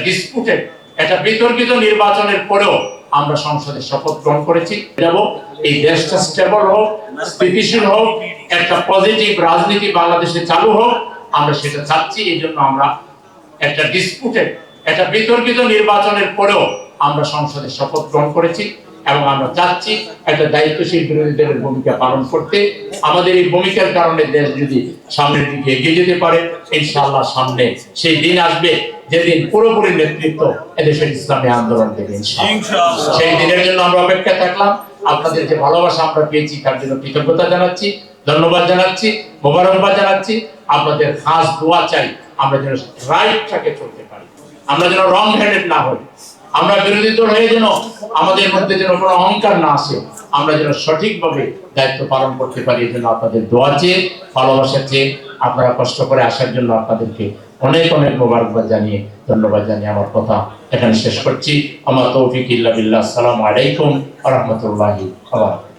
Disputed, একটা বিতর্কিত নির্বাচনের পরেও আমরা সংসদে শপথ গ্রহণ করেছি এবং এই দেশটা স্টেবল হোক, স্থিতিশীল হোক, একটা পজিটিভ রাজনীতি বাংলাদেশে চালু হোক, আমরা সেটা চাচ্ছি। এই জন্য আমরা একটা ডিসপুটেড, একটা বিতর্কিত নির্বাচনের পরেও আমরা সংসদে শপথ গ্রহণ করেছি এবং আমরা চাচ্ছি একটা দায়িত্বশীল বিরোধী দলের ভূমিকা পালন করতে। আমাদের এই ভূমিকার কারণে দেশ যদি সামনের দিকে এগিয়ে যেতে পারে, ইনশাআল্লাহ সামনে সেই দিন আসবে যেদিন পুরোপুরি নেতৃত্ব এদেশের ইসলামী আন্দোলন দেবে ইনশাআল্লাহ। সেই দিনের জন্য আমরা অপেক্ষা থাকলাম। আপনাদের যে ভালোবাসা আমরা পেয়েছি তার জন্য কৃতজ্ঞতা জানাচ্ছি, ধন্যবাদ জানাচ্ছি, মোবারকবাদ জানাচ্ছি। আপনাদের খাস দোয়া চাই আমরা যেন রাইট ট্র্যাকে চলতে পারি, আমরা যেন রং হেডেড না হই, আমরা বিরোধী দল হয়ে যেন আমাদের মধ্যে যেন কোনো অহংকার না আসে, আমরা যেন সঠিকভাবে দায়িত্ব পালন করতে পারি। এই জন্য আপনাদের দোয়া চেয়ে, ভালোবাসা চেয়ে, আপনারা কষ্ট করে আসার জন্য আপনাদেরকে অনেক অনেক মোবারকবাদ জানিয়ে, ধন্যবাদ জানিয়ে আমার কথা এখানে শেষ করছি। আমার তৌফিক ইল্লা বিল্লাহ। আসসালামু আলাইকুম ওয়া রাহমাতুল্লাহি ওয়া বারাকাতুহু।